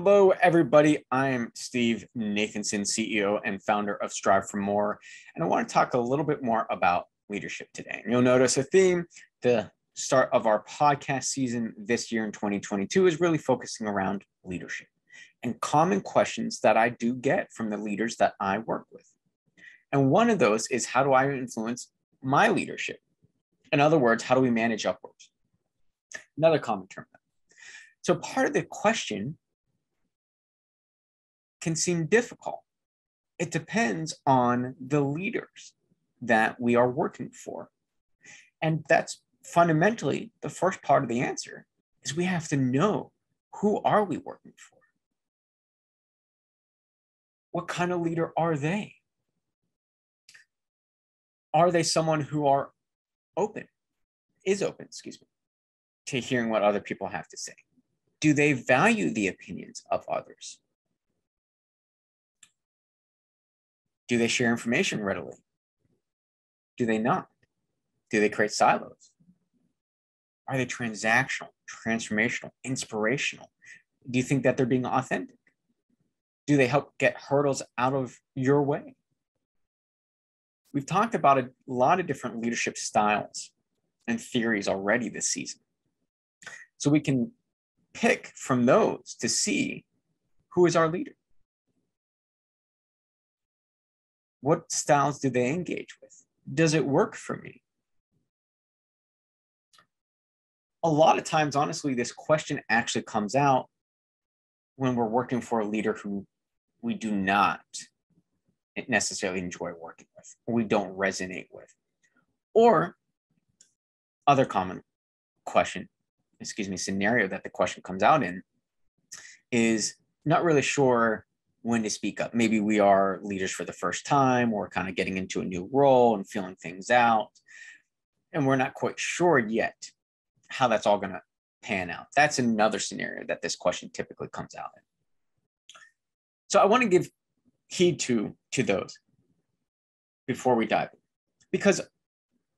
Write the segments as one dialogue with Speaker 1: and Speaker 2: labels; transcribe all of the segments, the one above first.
Speaker 1: Hello, everybody. I'm Steve Nathanson, CEO and founder of Strive for More. And I want to talk a little bit more about leadership today. And you'll notice a theme. The start of our podcast season this year in 2022 is really focusing around leadership and common questions that I do get from the leaders that I work with. And one of those is, how do I influence my leadership? In other words, how do we manage upwards? Another common term. So part of the question can seem difficult. It depends on the leaders that we are working for. And that's fundamentally the first part of the answer, is we have to know, who are we working for? What kind of leader are they? Are they someone who is open, to hearing what other people have to say? Do they value the opinions of others? Do they share information readily? Do they not? Do they create silos? Are they transactional, transformational, inspirational? Do you think that they're being authentic? Do they help get hurdles out of your way? We've talked about a lot of different leadership styles and theories already this season. So we can pick from those to see who is our leader. What styles do they engage with? Does it work for me? A lot of times, honestly, this question actually comes out when we're working for a leader who we do not necessarily enjoy working with, or we don't resonate with. Or other common scenario that the question comes out in is not really sure when to speak up. Maybe we are leaders for the first time, or kind of getting into a new role and feeling things out, and we're not quite sure yet how that's all going to pan out. That's another scenario that this question typically comes out in. So I want to give heed to those before we dive in, because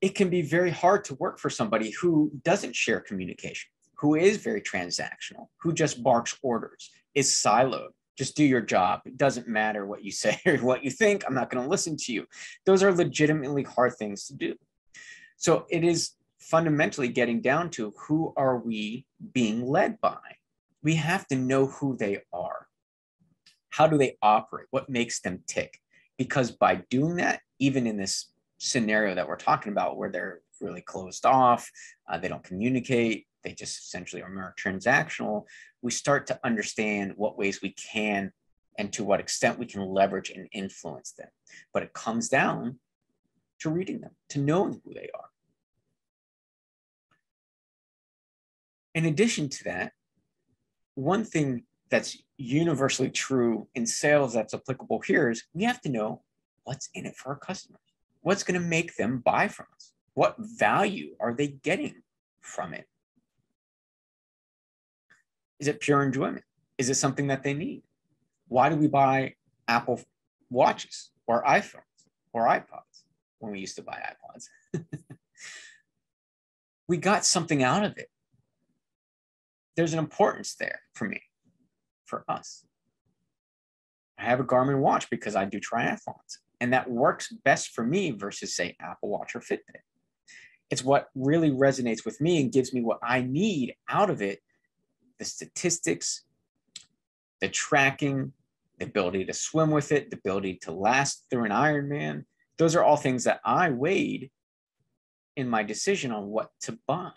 Speaker 1: it can be very hard to work for somebody who doesn't share communication, who is very transactional, who just barks orders, is siloed. Just do your job. It doesn't matter what you say or what you think. I'm not going to listen to you. Those are legitimately hard things to do. So it is fundamentally getting down to, who are we being led by? We have to know who they are. How do they operate? What makes them tick? Because by doing that, even in this scenario that we're talking about, where they're really closed off, they don't communicate, they just essentially are more transactional, we start to understand what ways we can and to what extent we can leverage and influence them. But it comes down to reading them, to knowing who they are. In addition to that, one thing that's universally true in sales that's applicable here is, we have to know what's in it for our customers. What's going to make them buy from us? What value are they getting from it? Is it pure enjoyment? Is it something that they need? Why do we buy Apple Watches or iPhones or iPods when we used to buy iPods? We got something out of it. There's an importance there for me, for us. I have a Garmin watch because I do triathlons, and that works best for me versus, say, Apple Watch or Fitbit. It's what really resonates with me and gives me what I need out of it: the statistics, the tracking, the ability to swim with it, the ability to last through an Ironman. Those are all things that I weighed in my decision on what to buy.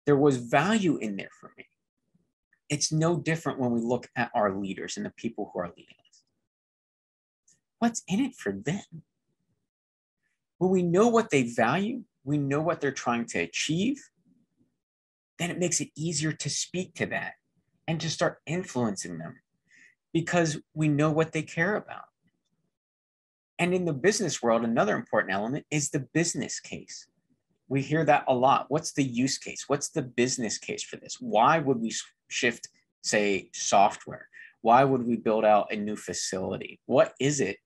Speaker 1: There was value in there for me. It's no different when we look at our leaders and the people who are leading us. What's in it for them? When we know what they value, we know what they're trying to achieve, then it makes it easier to speak to that and to start influencing them, because we know what they care about. And in the business world, another important element is the business case. We hear that a lot. What's the use case? What's the business case for this? Why would we shift, say, software? Why would we build out a new facility? What is it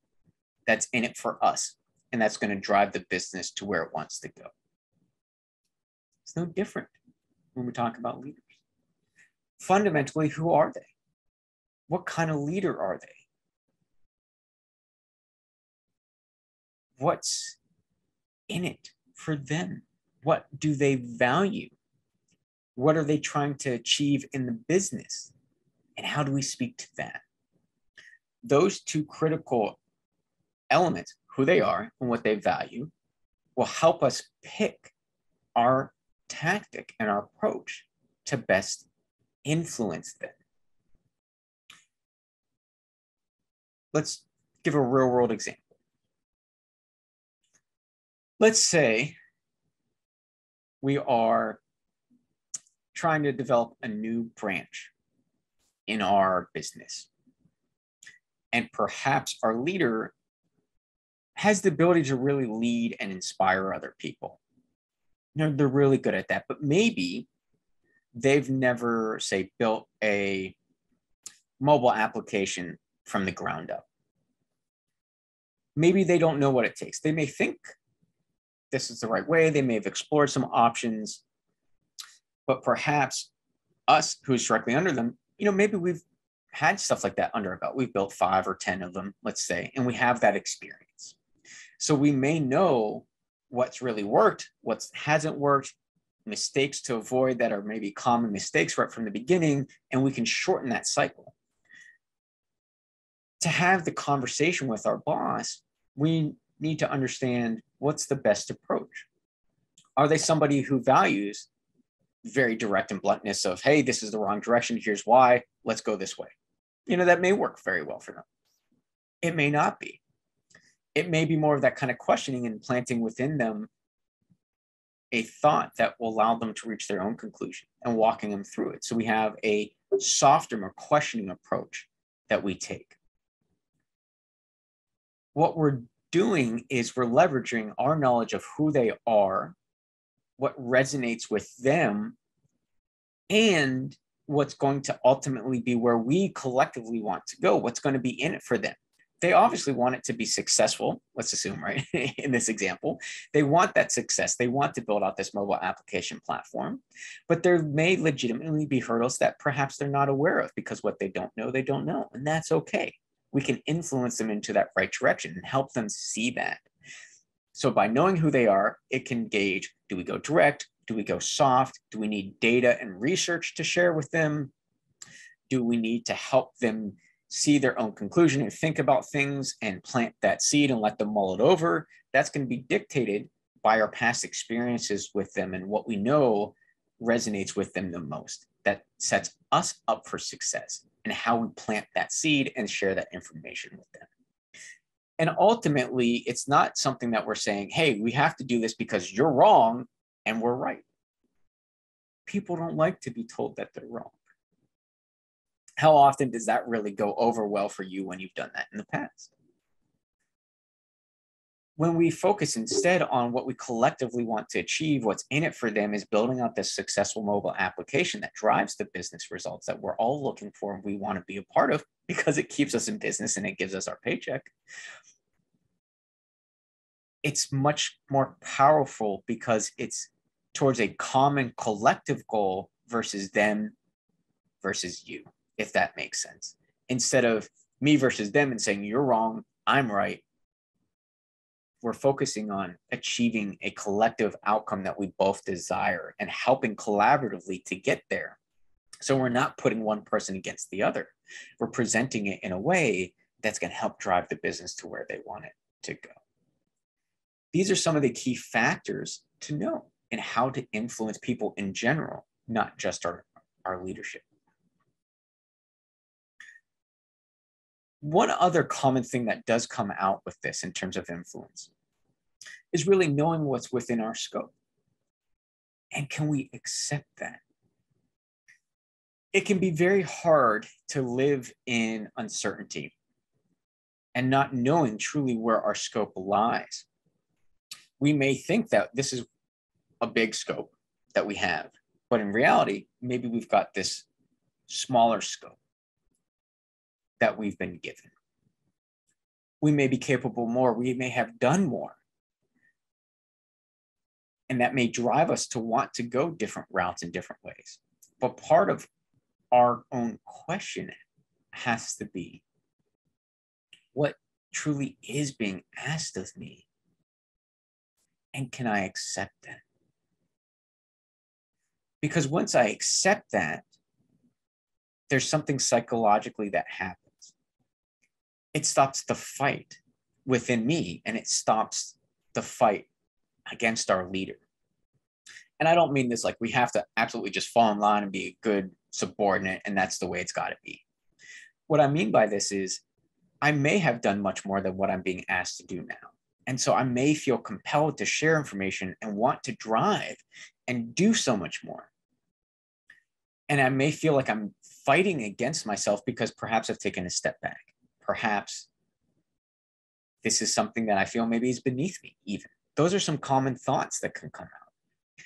Speaker 1: that's in it for us and that's going to drive the business to where it wants to go? It's no different when we talk about leaders. Fundamentally, who are they? What kind of leader are they? What's in it for them? What do they value? What are they trying to achieve in the business? And how do we speak to that? Those two critical elements, who they are and what they value, will help us pick our tactic and our approach to best influence them. Let's give a real world example. Let's say we are trying to develop a new branch in our business. And perhaps our leader has the ability to really lead and inspire other people. You know, they're really good at that, but maybe they've never, say, built a mobile application from the ground up. Maybe they don't know what it takes. They may think this is the right way. They may have explored some options, but perhaps us, who's directly under them, you know, maybe we've had stuff like that under our belt. We've built 5 or 10 of them, let's say, and we have that experience. So we may know what's really worked, what hasn't worked, mistakes to avoid that are maybe common mistakes right from the beginning, and we can shorten that cycle. To have the conversation with our boss, we need to understand what's the best approach. Are they somebody who values very direct and bluntness of, hey, this is the wrong direction, here's why, let's go this way? You know, that may work very well for them. It may not be. It may be more of that kind of questioning and planting within them a thought that will allow them to reach their own conclusion and walking them through it. So we have a softer, more questioning approach that we take. What we're doing is we're leveraging our knowledge of who they are, what resonates with them, and what's going to ultimately be where we collectively want to go, what's going to be in it for them. They obviously want it to be successful, let's assume, right? In this example, they want that success. They want to build out this mobile application platform, but there may legitimately be hurdles that perhaps they're not aware of because what they don't know, and that's okay. We can influence them into that right direction and help them see that. So by knowing who they are, it can gauge, do we go direct? Do we go soft? Do we need data and research to share with them? Do we need to help them see their own conclusion and think about things and plant that seed and let them mull it over? That's going to be dictated by our past experiences with them and what we know resonates with them the most. That sets us up for success and how we plant that seed and share that information with them. And ultimately, it's not something that we're saying, hey, we have to do this because you're wrong and we're right. People don't like to be told that they're wrong. How often does that really go over well for you when you've done that in the past? When we focus instead on what we collectively want to achieve, what's in it for them is building out this successful mobile application that drives the business results that we're all looking for and we want to be a part of because it keeps us in business and it gives us our paycheck. It's much more powerful because it's towards a common collective goal versus them versus you, if that makes sense. Instead of me versus them and saying, you're wrong, I'm right. We're focusing on achieving a collective outcome that we both desire and helping collaboratively to get there. So we're not putting one person against the other. We're presenting it in a way that's going to help drive the business to where they want it to go. These are some of the key factors to know in how to influence people in general, not just our leadership. One other common thing that does come out with this in terms of influence is really knowing what's within our scope. And can we accept that? It can be very hard to live in uncertainty and not knowing truly where our scope lies. We may think that this is a big scope that we have, but in reality, maybe we've got this smaller scope that we've been given. We may be capable more, we may have done more. And that may drive us to want to go different routes in different ways. But part of our own questioning has to be? What truly is being asked of me? And can I accept that? Because once I accept that, there's something psychologically that happens. It stops the fight within me, and it stops the fight against our leader. And I don't mean this like we have to absolutely just fall in line and be a good subordinate, and that's the way it's got to be. What I mean by this is I may have done much more than what I'm being asked to do now. And so I may feel compelled to share information and want to drive and do so much more. And I may feel like I'm fighting against myself because perhaps I've taken a step back. Perhaps this is something that I feel maybe is beneath me even. Those are some common thoughts that can come out.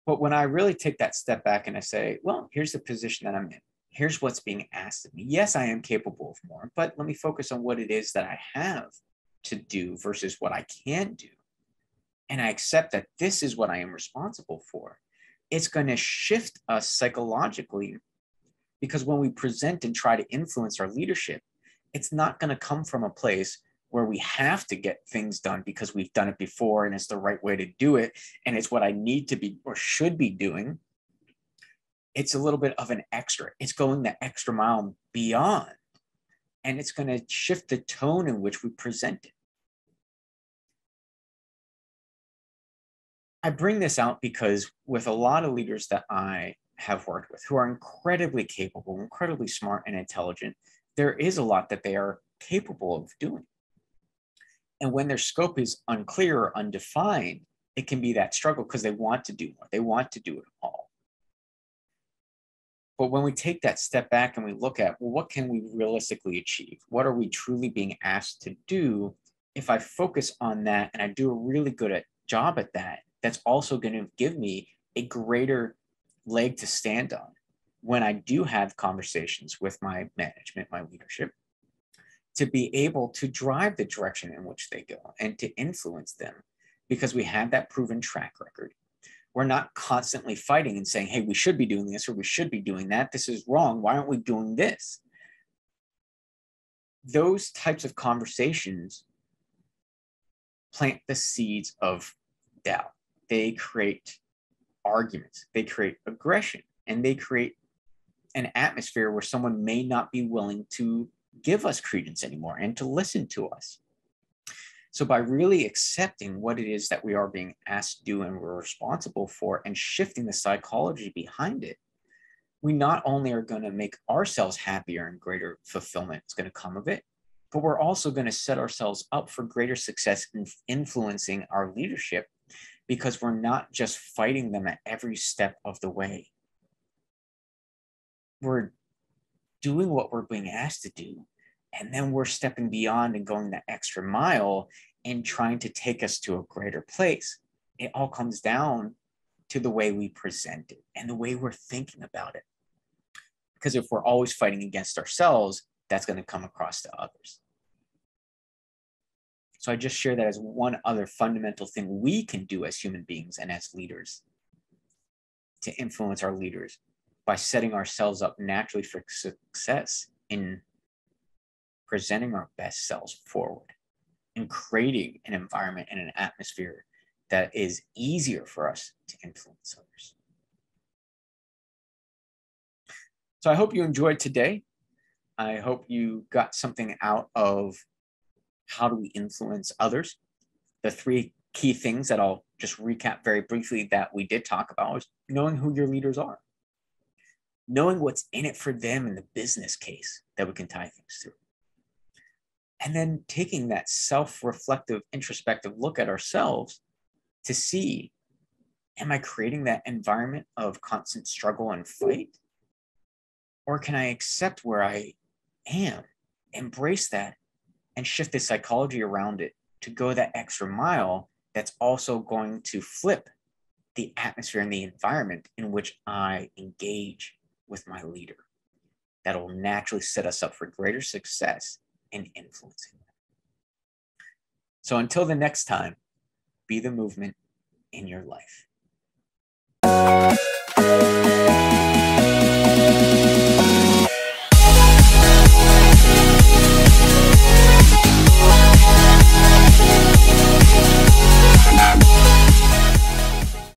Speaker 1: But when I really take that step back and I say, well, here's the position that I'm in. Here's what's being asked of me. Yes, I am capable of more, but let me focus on what it is that I have to do versus what I can do. And I accept that this is what I am responsible for. It's going to shift us psychologically, because when we present and try to influence our leadership, it's not going to come from a place where we have to get things done because we've done it before and it's the right way to do it and it's what I need to be or should be doing. It's a little bit of an extra. It's going the extra mile beyond, and it's going to shift the tone in which we present it. I bring this out because with a lot of leaders that I have worked with who are incredibly capable, incredibly smart and intelligent, there is a lot that they are capable of doing. And when their scope is unclear or undefined, it can be that struggle because they want to do more. They want to do it all. But when we take that step back and we look at, well, what can we realistically achieve? What are we truly being asked to do? If I focus on that and I do a really good job at that, that's also going to give me a greater leg to stand on when I do have conversations with my management, my leadership, to be able to drive the direction in which they go and to influence them, because we have that proven track record. We're not constantly fighting and saying, hey, we should be doing this or we should be doing that. This is wrong. Why aren't we doing this? Those types of conversations plant the seeds of doubt. They create arguments, they create aggression, and they create an atmosphere where someone may not be willing to give us credence anymore and to listen to us. So by really accepting what it is that we are being asked to do and we're responsible for and shifting the psychology behind it, we not only are going to make ourselves happier and greater fulfillment is going to come of it, but we're also going to set ourselves up for greater success in influencing our leadership, because we're not just fighting them at every step of the way. We're doing what we're being asked to do, and then we're stepping beyond and going the extra mile and trying to take us to a greater place. It all comes down to the way we present it and the way we're thinking about it. Because if we're always fighting against ourselves, that's going to come across to others. So I just share that as one other fundamental thing we can do as human beings and as leaders to influence our leaders, by setting ourselves up naturally for success in presenting our best selves forward and creating an environment and an atmosphere that is easier for us to influence others. So I hope you enjoyed today. I hope you got something out of how do we influence others. The three key things that I'll just recap very briefly that we did talk about was knowing who your leaders are, knowing what's in it for them in the business case that we can tie things through, and then taking that self-reflective, introspective look at ourselves to see, am I creating that environment of constant struggle and fight? Or can I accept where I am, embrace that, and shift the psychology around it to go that extra mile that's also going to flip the atmosphere and the environment in which I engage with my leader. That'll naturally set us up for greater success in influencing them. So until the next time, be the movement in your life.